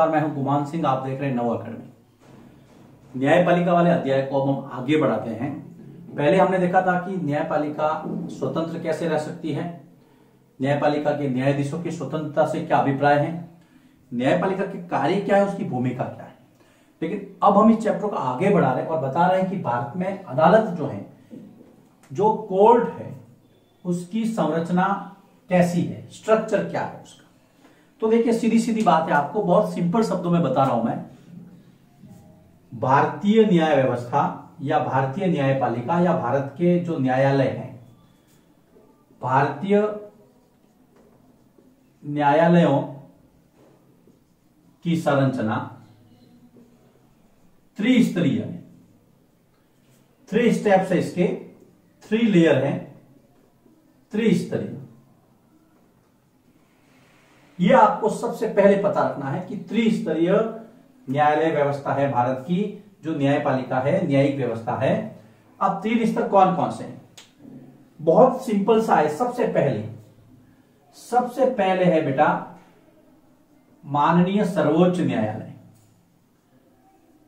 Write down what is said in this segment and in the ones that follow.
नमस्कार, मैं हूं गुमान सिंह। आप देख रहे हैं नव अकेडमी। न्यायपालिका वाले अध्याय को अब हम आगे बढ़ाते हैं। पहले हमने देखा था कि न्यायपालिका स्वतंत्र कैसे रह सकती है, न्यायपालिका के न्यायाधीशों की स्वतंत्रता से क्या अभिप्राय है, न्यायपालिका के कार्य क्या है, उसकी भूमिका क्या है। लेकिन अब हम इस चैप्टर को आगे बढ़ा रहे हैं और बता रहे हैं कि भारत में अदालत जो है, जो कोर्ट है, उसकी संरचना कैसी है, स्ट्रक्चर क्या है उसका। तो देखिए, सीधी सीधी बात है, आपको बहुत सिंपल शब्दों में बता रहा हूं मैं। भारतीय न्याय व्यवस्था या भारतीय न्यायपालिका या भारत के जो न्यायालय हैं, भारतीय न्यायालयों की संरचना त्रिस्तरीय है। 3 स्टेप्स है इसके, 3 लेयर है, त्रिस्तरीय। यह आपको सबसे पहले पता रखना है कि त्रिस्तरीय न्यायालय व्यवस्था है भारत की, जो न्यायपालिका है, न्यायिक व्यवस्था है। अब 3 स्तर कौन कौन से हैं? बहुत सिंपल सा है। सबसे पहले है बेटा माननीय सर्वोच्च न्यायालय,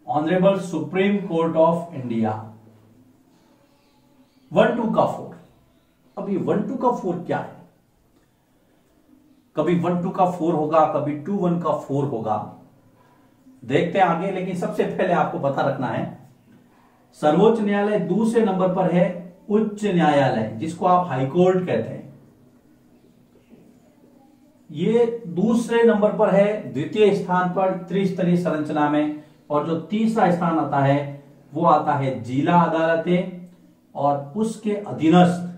honourable supreme court of India. 1 2 का 4। अब ये 1 2 का 4 क्या है? कभी 1 2 का 4 होगा, कभी 2 1 का 4 होगा, देखते हैं आगे। लेकिन सबसे पहले आपको पता रखना है, सर्वोच्च न्यायालय दूसरे नंबर पर है उच्च न्यायालय, जिसको आप हाईकोर्ट कहते हैं। ये दूसरे नंबर पर है, द्वितीय स्थान पर त्रिस्तरीय संरचना में। और जो तीसरा स्थान आता है वो आता है जिला अदालतें, और उसके अधीनस्थ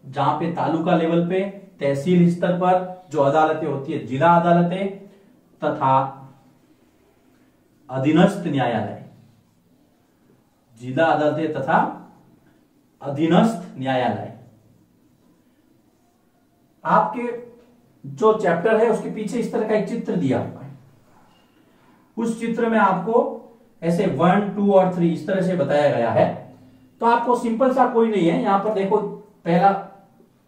जहां पे तालुका लेवल पे, तहसील स्तर पर जो अदालतें होती है, जिला अदालतें तथा अधीनस्थ न्यायालय, जिला अदालतें तथा अधीनस्थ न्यायालय। आपके जो चैप्टर है उसके पीछे इस तरह का एक चित्र दिया हुआ है। उस चित्र में आपको ऐसे 1 2 और 3 इस तरह से बताया गया है। तो आपको सिंपल सा कोई नहीं है। यहां पर देखो, पहला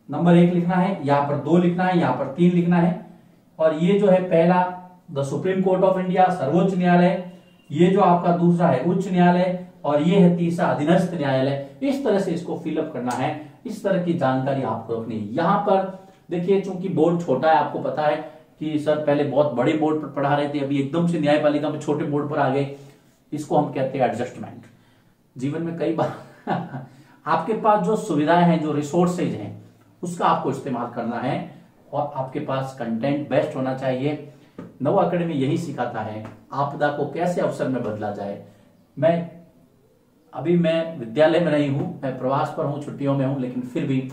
नंबर 1 लिखना है, यहां पर 2 लिखना है, यहां पर 3 लिखना है। और ये जो है पहला the supreme court of India, सर्वोच्च न्यायालय। ये जो आपका दूसरा है उच्च न्यायालय, और ये है तीसरा अधीनस्थ न्यायालय। इस तरह से इसको फिलअप करना है, इस तरह की जानकारी आपको रखनी है। यहां पर देखिए, चूंकि बोर्ड छोटा है, आपको पता है कि सर पहले बहुत बड़े बोर्ड पर पढ़ा रहे थे, अभी एकदम से न्यायपालिका में छोटे बोर्ड पर आ गए। इसको हम कहते हैं एडजस्टमेंट। जीवन में कई बार आपके पास जो सुविधाएं हैं, जो रिसोर्सेज हैं, उसका आपको इस्तेमाल करना है, और आपके पास कंटेंट बेस्ट होना चाहिए। नव अकेडमी यही सिखाता है, आपदा को कैसे अवसर में बदला जाए। मैं विद्यालय में नहीं हूं, मैं प्रवास पर हूं, छुट्टियों में हूं, लेकिन फिर भी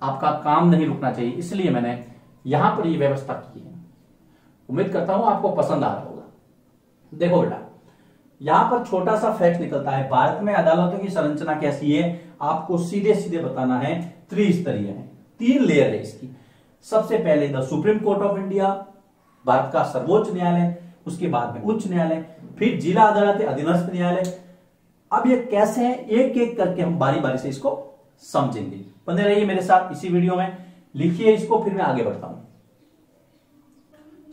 आपका काम नहीं रुकना चाहिए, इसलिए मैंने यहां पर ये व्यवस्था की है। उम्मीद करता हूं आपको पसंद आ रहा होगा। देखो बेटा, यहां पर छोटा सा फैक्ट निकलता है, भारत में अदालतों की संरचना कैसी है, आपको सीधे सीधे बताना है। त्रिस्तरीय है, 3 लेयर है इसकी। सबसे पहले the supreme court of India, Bharat का सर्वोच्च न्यायालय, उसके बाद में उच्च न्यायालय, फिर जिला अदालतें, अधीनस्थ न्यायालय। अब ये कैसे है, एक एक करके हम बारी बारी से इसको समझेंगे। बने रहिए मेरे साथ इसी वीडियो में, लिखिए इसको, फिर मैं आगे बढ़ता हूं।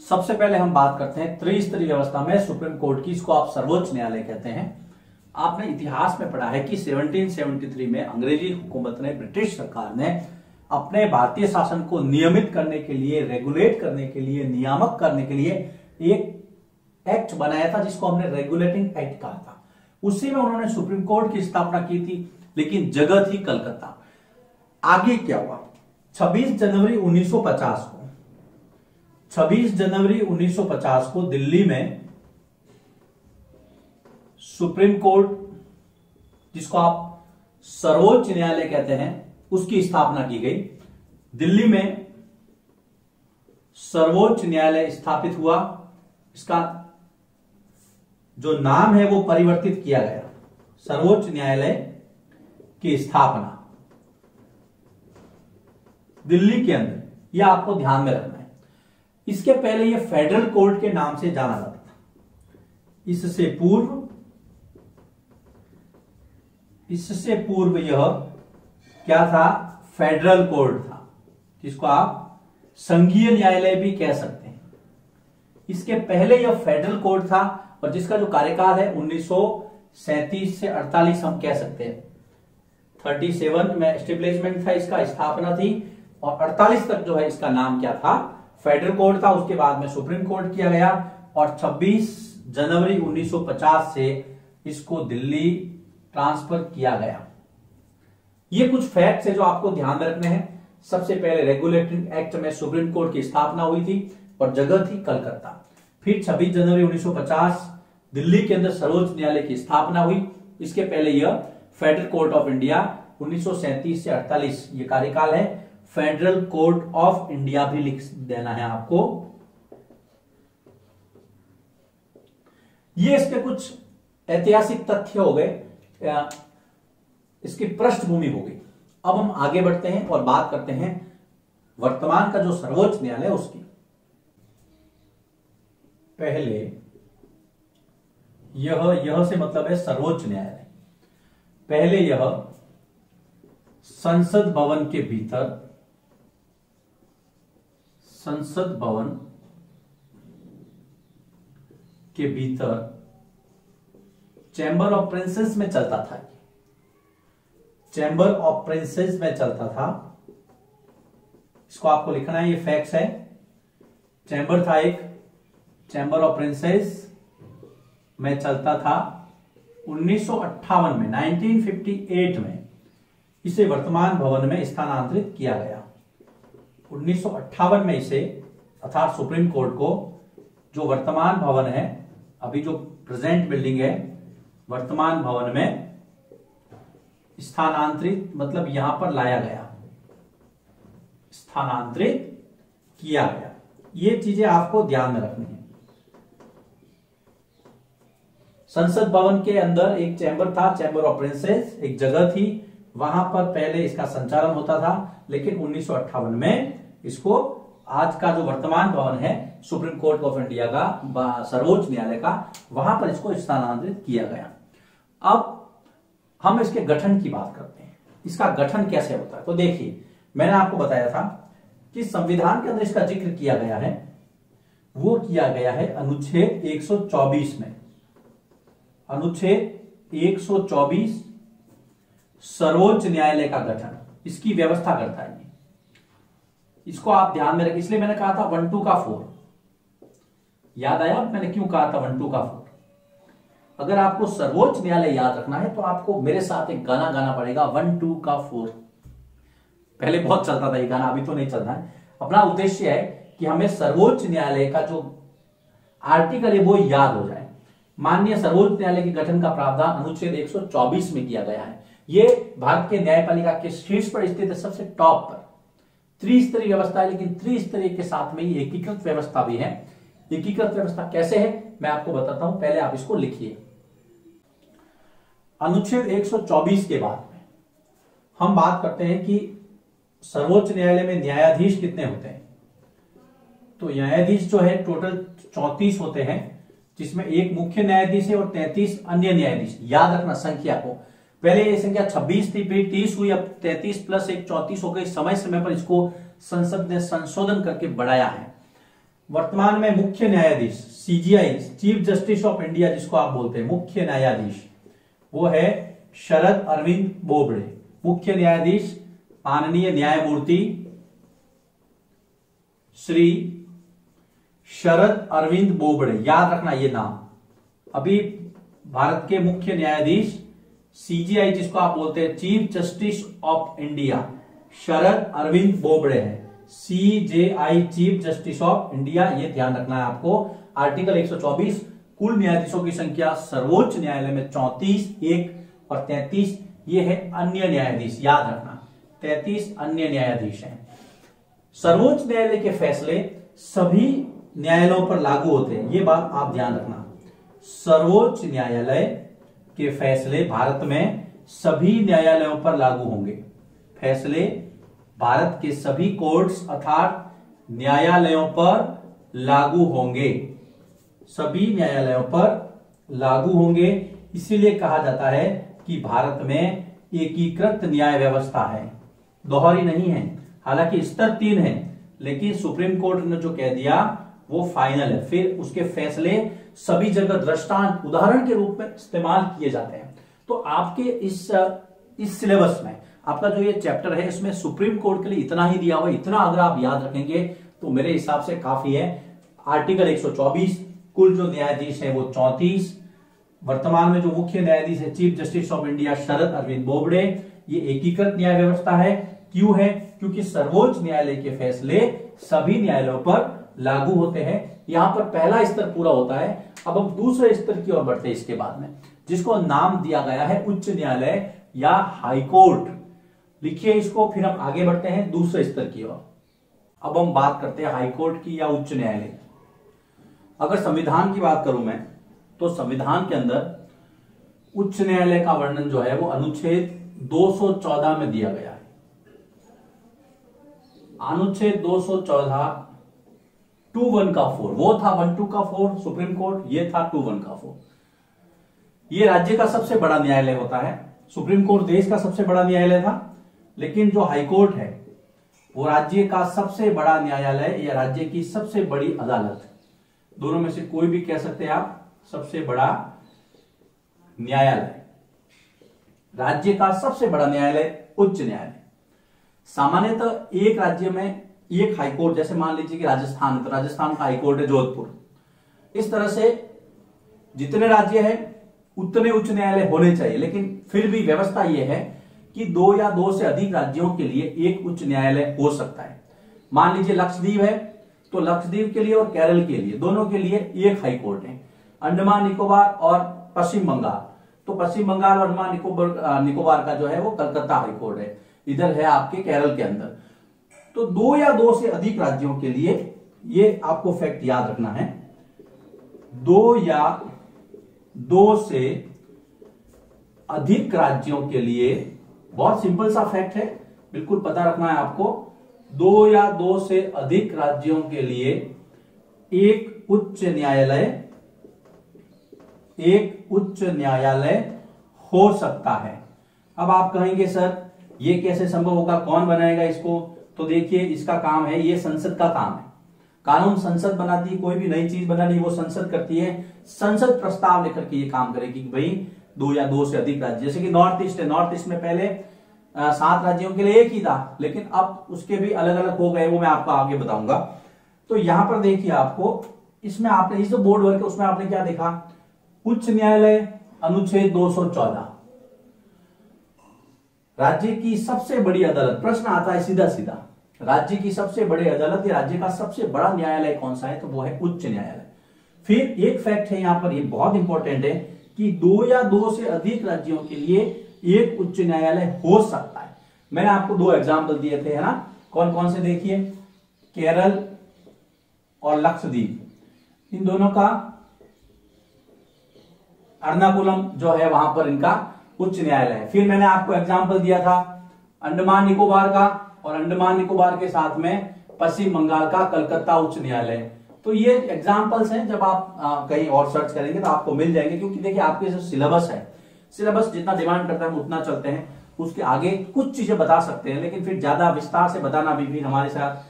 सबसे पहले हम बात करते हैं त्रिस्तरीय व्यवस्था में सुप्रीम कोर्ट की, इसको आप सर्वोच्च न्यायालय कहते हैं। आपने इतिहास में पढ़ा है कि 1773 में अंग्रेजी हुकूमत ने, ब्रिटिश सरकार ने अपने भारतीय शासन को नियमित करने के लिए, रेगुलेट करने के लिए, नियामक करने के लिए एक एक्ट बनाया था, जिसको हमने रेगुलेटिंग एक्ट कहा था। उसी में उन्होंने सुप्रीम कोर्ट की स्थापना की थी, लेकिन जगह थी कलकत्ता। आगे क्या हुआ? 26 जनवरी 1950 को दिल्ली में सुप्रीम कोर्ट, जिसको आप सर्वोच्च न्यायालय कहते हैं, उसकी स्थापना की गई। दिल्ली में सर्वोच्च न्यायालय स्थापित हुआ। इसका जो नाम है वो परिवर्तित किया गया, सर्वोच्च न्यायालय की स्थापना दिल्ली के अंदर, यह आपको ध्यान में रखना है। इसके पहले यह फेडरल कोर्ट के नाम से जाना जाता था। इससे पूर्व यह क्या था? फेडरल कोर्ट था, जिसको आप संघीय न्यायालय भी कह सकते हैं। इसके पहले यह फेडरल कोर्ट था और जिसका जो कार्यकाल है 1937 से 48 हम कह सकते हैं। 37 में एस्टेब्लिशमेंट था, इसका स्थापना थी, और 48 तक जो है इसका नाम क्या था, फेडरल कोर्ट था। उसके बाद में सुप्रीम कोर्ट किया गया और 26 जनवरी 1950 से इसको दिल्ली ट्रांसफर किया गया। ये कुछ फैक्ट्स है जो आपको ध्यान में रखने हैं। सबसे पहले रेगुलेटरी एक्ट में सुप्रीम कोर्ट की स्थापना हुई थी और जगह थी कलकत्ता। फिर 26 जनवरी 1950 दिल्ली के अंदर सर्वोच्च न्यायालय की स्थापना हुई। इसके पहले यह फेडरल कोर्ट ऑफ इंडिया 1937 से 48 ये कार्यकाल है। फेडरल कोर्ट ऑफ इंडिया भी लिख देना है आपको। ये इसके कुछ ऐतिहासिक तथ्य हो गए, इसकी पृष्ठभूमि हो गई। अब हम आगे बढ़ते हैं और बात करते हैं वर्तमान का जो सर्वोच्च न्यायालय है उसकी। पहले यह से मतलब है सर्वोच्च न्यायालय। पहले यह संसद भवन के भीतर, संसद भवन के भीतर चैम्बर ऑफ प्रिंसेस में चलता था। चैम्बर ऑफ प्रिंसेस में चलता था, इसको आपको लिखना है, ये फैक्ट्स है। चैम्बर था एक, चैम्बर ऑफ प्रिंसेस में चलता था। 1958 में 1958 में इसे वर्तमान भवन में स्थानांतरित किया गया। 1958 में इसे अर्थात सुप्रीम कोर्ट को जो वर्तमान भवन है, अभी जो प्रेजेंट बिल्डिंग है, वर्तमान भवन में स्थानांतरित मतलब यहां पर लाया गया, स्थानांतरित किया गया। ये चीजें आपको ध्यान में रखनी है। संसद भवन के अंदर एक चैम्बर था, चैम्बर ऑफ प्रिंसेस, एक जगह थी, वहां पर पहले इसका संचालन होता था। लेकिन 1958 में इसको आज का जो वर्तमान भवन है सुप्रीम कोर्ट ऑफ इंडिया का, सर्वोच्च न्यायालय का, वहां पर इसको स्थानांतरित किया गया। अब हम इसके गठन की बात करते हैं। इसका गठन कैसे होता है? तो देखिए, मैंने आपको बताया था कि संविधान के अंदर इसका जिक्र किया गया है, वो किया गया है अनुच्छेद 124 में। अनुच्छेद 124 सर्वोच्च न्यायालय का गठन, इसकी व्यवस्था करता है। इसको आप ध्यान में रखें, इसलिए मैंने कहा था 1 2 का 4। याद आया मैंने क्यों कहा था 1 2 का 4? अगर आपको सर्वोच्च न्यायालय याद रखना है तो आपको मेरे साथ एक गाना गाना पड़ेगा, 1 2 का 4। पहले बहुत चलता था ये गाना, अभी तो नहीं चलता है। अपना उद्देश्य है कि हमें सर्वोच्च न्यायालय का जो आर्टिकल है वो याद हो जाए। माननीय सर्वोच्च न्यायालय के गठन का प्रावधान अनुच्छेद 124 में किया गया है। ये भारत के न्यायपालिका के शीर्ष पर स्थित है, सबसे टॉप पर। त्रिस्तरीय व्यवस्था है, लेकिन त्रिस्तरीय के साथ में ही एकीकृत व्यवस्था भी है। एकीकृत व्यवस्था कैसे है मैं आपको बताता हूं, पहले आप इसको लिखिए। अनुच्छेद 124 के बाद में हम बात करते हैं कि सर्वोच्च न्यायालय में न्यायाधीश कितने होते हैं। तो न्यायाधीश जो है टोटल 34 होते हैं, जिसमें एक मुख्य न्यायाधीश है और 33 अन्य न्यायाधीश। याद रखना संख्या को, पहले ये संख्या 26 थी, फिर 30 हुई, अब 33 प्लस 1 34 हो गई। समय समय पर इसको संसद ने संशोधन करके बढ़ाया है। वर्तमान में मुख्य न्यायाधीश CGI, chief justice of India जिसको आप बोलते हैं, मुख्य न्यायाधीश, वो है शरद अरविंद बोबड़े। मुख्य न्यायाधीश माननीय न्यायमूर्ति श्री शरद अरविंद बोबड़े, याद रखना ये नाम। अभी भारत के मुख्य न्यायाधीश सीजीआई जिसको आप बोलते हैं, chief justice of India, Sharad Arvind Bobde है। CJI chief justice of India, ये ध्यान रखना है आपको। आर्टिकल 124, कुल न्यायाधीशों की संख्या सर्वोच्च न्यायालय में 34, 1 और 33 ये है अन्य न्यायाधीश। याद रखना 33 अन्य न्यायाधीश हैं। सर्वोच्च न्यायालय के फैसले सभी न्यायालयों पर लागू होते हैं, ये बात आप ध्यान रखना। सर्वोच्च न्यायालय के फैसले भारत में सभी न्यायालयों पर लागू होंगे। फैसले भारत के सभी कोर्ट्स अर्थात न्यायालयों पर लागू होंगे, सभी न्यायालयों पर लागू होंगे। इसीलिए कहा जाता है कि भारत में एकीकृत न्याय व्यवस्था है, दोहरी नहीं है। हालांकि स्तर 3 है, लेकिन सुप्रीम कोर्ट ने जो कह दिया वो फाइनल है। फिर उसके फैसले सभी जगह दृष्टांत उदाहरण के रूप में इस्तेमाल किए जाते हैं। तो आपके इस सिलेबस में आपका जो ये चैप्टर है इसमें सुप्रीम कोर्ट के लिए इतना ही दिया हुआ है। इतना अगर आप याद रखेंगे तो मेरे हिसाब से काफी है। आर्टिकल 124, कुल जो न्यायाधीश है वो 34, वर्तमान में जो मुख्य न्यायाधीश है chief justice of India Sharad Arvind Bobde, ये एकीकृत न्याय व्यवस्था है। क्यों है? क्योंकि सर्वोच्च न्यायालय के फैसले सभी न्यायालयों पर लागू होते हैं। यहां पर पहला स्तर पूरा होता है। अब हम दूसरे स्तर की ओर बढ़ते हैं इसके बाद में, जिसको नाम दिया गया है उच्च न्यायालय या हाई कोर्ट। लिखिए इसको, फिर हम आगे बढ़ते हैं दूसरे स्तर की ओर। अब हम बात करते हैं हाई कोर्ट की या उच्च न्यायालय। अगर संविधान की बात करूं मैं, तो संविधान के अंदर उच्च न्यायालय का वर्णन जो है वो अनुच्छेद 214 में दिया गया है। अनुच्छेद 214 2(1) का 4, वो था 1(2) का 4 सुप्रीम कोर्ट, ये था 2(1) का 4। ये राज्य का सबसे बड़ा न्यायालय होता है। सुप्रीम कोर्ट देश का सबसे बड़ा न्यायालय था, लेकिन जो हाई कोर्ट है वो राज्य का सबसे बड़ा न्यायालय या राज्य की सबसे बड़ी अदालत, दोनों में से कोई भी कह सकते हैं आप, सबसे बड़ा न्यायालय। राज्य का सबसे बड़ा न्यायालय उच्च न्यायालय। सामान्यतः एक राज्य में एक हाई कोर्ट, जैसे मान लीजिए कि राजस्थान है तो राजस्थान का हाई कोर्ट है जोधपुर। इस तरह से जितने राज्य हैं उतने उच्च न्यायालय होने चाहिए, लेकिन फिर भी व्यवस्था यह है कि 2 या 2 से अधिक राज्यों के लिए एक उच्च न्यायालय हो सकता है। मान लीजिए लक्षद्वीप है तो लक्षद्वीप के लिए और केरल के लिए, दोनों के लिए एक हाई कोर्ट है। अंडमान निकोबार और पश्चिम बंगाल, तो पश्चिम बंगाल और अंडमान निकोबार का जो है वो कलकत्ता हाई कोर्ट है, इधर है आपके केरल के अंदर। तो 2 या 2 से अधिक राज्यों के लिए ये आपको फैक्ट याद रखना है, 2 या 2 से अधिक राज्यों के लिए, बहुत सिंपल सा फैक्ट है, बिल्कुल पता रखना है आपको। 2 या 2 से अधिक राज्यों के लिए एक उच्च न्यायालय हो सकता है। अब आप कहेंगे सर ये कैसे संभव होगा, कौन बनाएगा इसको? तो देखिए इसका काम है, ये संसद का काम है। कानून संसद बनाती है, कोई भी नई चीज बनानी वो संसद करती है। संसद प्रस्ताव लेकर के ये काम करेगी कि भाई 2 या 2 से अधिक राज्य, जैसे कि नॉर्थ ईस्ट है, नॉर्थ ईस्ट में पहले 7 राज्यों के लिए एक ही था, लेकिन अब उसके भी अलग अलग हो गए, वो मैं आपको आगे बताऊंगा। तो यहां पर देखिए आपको, इसमें आपने इस जो बोर्ड वर्क है उसमें आपने क्या देखा, उच्च न्यायालय अनुच्छेद 214, राज्य की सबसे बड़ी अदालत। प्रश्न आता है सीधा सीधा, राज्य की सबसे बड़ी अदालत या राज्य का सबसे बड़ा न्यायालय कौन सा है? तो वो है उच्च न्यायालय। फिर एक फैक्ट है यहां पर, ये बहुत इंपॉर्टेंट है कि 2 या 2 से अधिक राज्यों के लिए एक उच्च न्यायालय हो सकता है। मैंने आपको 2 एग्जाम्पल दिए थे, है ना, कौन कौन से देखिए, केरल और लक्षद्वीप, इन दोनों का एर्नाकुलम जो है वहां पर इनका उच्च न्यायालय है। फिर मैंने आपको एग्जाम्पल दिया था अंडमान निकोबार का, और अंडमान निकोबार के साथ में पश्चिम बंगाल का कलकत्ता उच्च न्यायालय। तो ये एग्जाम्पल्स हैं, जब आप कहीं और सर्च करेंगे तो आपको मिल जाएंगे, क्योंकि देखिए आपके जो सिलेबस है, सिलेबस जितना डिमांड करता है हम उतना चलते हैं, उसके आगे कुछ चीजें बता सकते हैं, लेकिन फिर ज्यादा विस्तार से बताना भी फिर हमारे साथ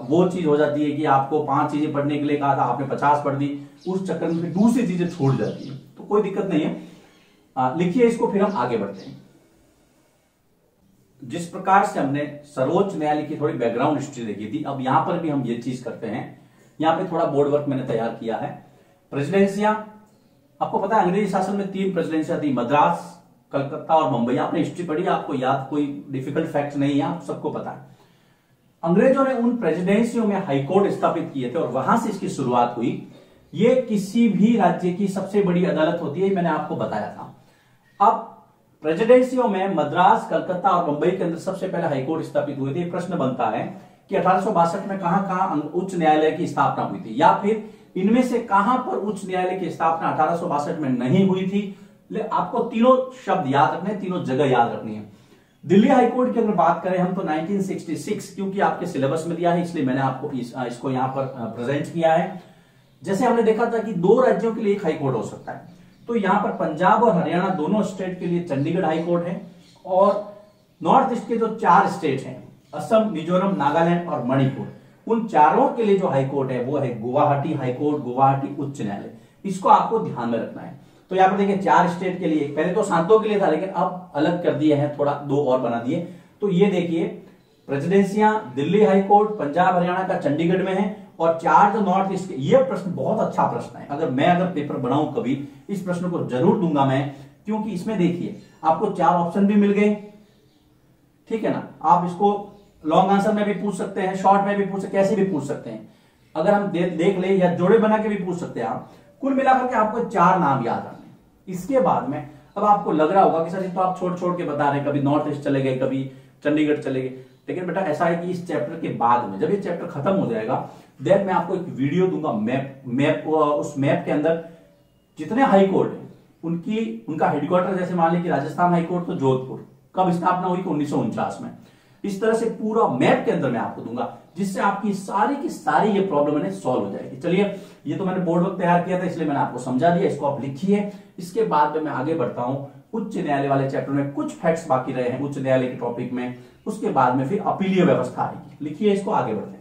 वो चीज हो जाती है कि आपको 5 चीजें पढ़ने के लिए कहा था, आपने 50 पढ़ दी, उस चक्कर में फिर दूसरी चीजें छूट जाती है। तो कोई दिक्कत नहीं है, लिखिए इसको, फिर हम आगे बढ़ते हैं। जिस प्रकार से हमने सर्वोच्च न्यायालय की थोड़ी बैकग्राउंड हिस्ट्री देखी थी, अब यहां पर भी हम ये चीज करते हैं। यहां पे थोड़ा बोर्ड वर्क मैंने तैयार किया है। प्रेसिडेंसियां, आपको पता है अंग्रेजी शासन में 3 प्रेसिडेंसियां थी, मद्रास, कलकत्ता और मुंबई। आपने हिस्ट्री पढ़ी, आपको याद, कोई डिफिकल्ट फैक्ट नहीं है, आप सबको पता है। अंग्रेजों ने उन प्रेसिडेंसियों में हाईकोर्ट स्थापित किए थे और वहां से इसकी शुरुआत हुई। ये किसी भी राज्य की सबसे बड़ी अदालत होती है, मैंने आपको बताया था। अब प्रेसिडेंसियों में मद्रास, कलकत्ता और मुंबई के अंदर सबसे पहले हाईकोर्ट स्थापित हुए थे। प्रश्न बनता है कि 1862 में कहां उच्च न्यायालय की स्थापना हुई थी, या फिर इनमें से कहां पर उच्च न्यायालय की स्थापना 1862 में नहीं हुई थी। आपको तीनों शब्द याद रखने, तीनों जगह याद रखनी है। दिल्ली हाईकोर्ट की अगर बात करें हम तो 1966, क्योंकि आपके सिलेबस में दिया है इसलिए मैंने आपको इसको यहां पर प्रेजेंट किया है। जैसे हमने देखा था कि 2 राज्यों के लिए एक हाईकोर्ट हो सकता है, तो यहां पर पंजाब और हरियाणा दोनों स्टेट के लिए चंडीगढ़ हाईकोर्ट है, और नॉर्थ ईस्ट के जो 4 स्टेट हैं, असम, मिजोरम, नागालैंड और मणिपुर, उन चारों के लिए जो हाईकोर्ट है वो है गुवाहाटी हाईकोर्ट, गुवाहाटी उच्च न्यायालय। इसको आपको ध्यान में रखना है। तो यहां पर देखिए 4 स्टेट के लिए, पहले तो 7 के लिए था लेकिन अब अलग कर दिए हैं, थोड़ा 2 और बना दिए। तो ये देखिए प्रेसिडेंसियां दिल्ली हाईकोर्ट, पंजाब हरियाणा का चंडीगढ़ में है, और 4 जो नॉर्थ ईस्ट के। ये प्रश्न बहुत अच्छा प्रश्न है, अगर पेपर बनाऊं कभी इस प्रश्न को जरूर दूंगा मैं, क्योंकि इसमें देखिए आपको 4 ऑप्शन भी मिल गए, ठीक है ना। आप इसको लॉन्ग आंसर में भी पूछ सकते हैं, शॉर्ट में भी पूछ सकते हैं, कैसे भी पूछ सकते हैं। अगर हम देख ले या जोड़े बना के भी पूछ सकते हैं आप। कुल मिलाकर के आपको 4 नाम याद रखने। इसके बाद में अब आपको लग रहा होगा कि सर ये तो आप छोड़ छोड़ के बता रहे हैं, कभी नॉर्थ ईस्ट चले गए, कभी चंडीगढ़ चले गए। लेकिन बेटा ऐसा है कि इस चैप्टर के बाद में जब ये चैप्टर खत्म हो जाएगा, देन मैं आपको एक वीडियो दूंगा उस मैप के अंदर जितने हाई कोर्ट है उनका हेडक्वार्टर, जैसे मान लीजिए राजस्थान हाईकोर्ट तो जोधपुर, कब स्थापना हुई 1949 में। इस तरह से पूरा मैप के अंदर मैं आपको दूंगा, जिससे आपकी सारी की सारी ये प्रॉब्लम है सॉल्व हो जाएगी। चलिए, ये तो मैंने बोर्ड वर्क तैयार किया था इसलिए मैंने आपको समझा दिया, इसको आप लिखिए। इसके बाद में मैं आगे बढ़ता हूं उच्च न्यायालय वाले चैप्टर में, कुछ फैक्ट्स बाकी रहे हैं उच्च न्यायालय के टॉपिक में, उसके बाद में फिर अपीलीय व्यवस्था आएगी। लिखिए इसको, आगे बढ़ते हैं।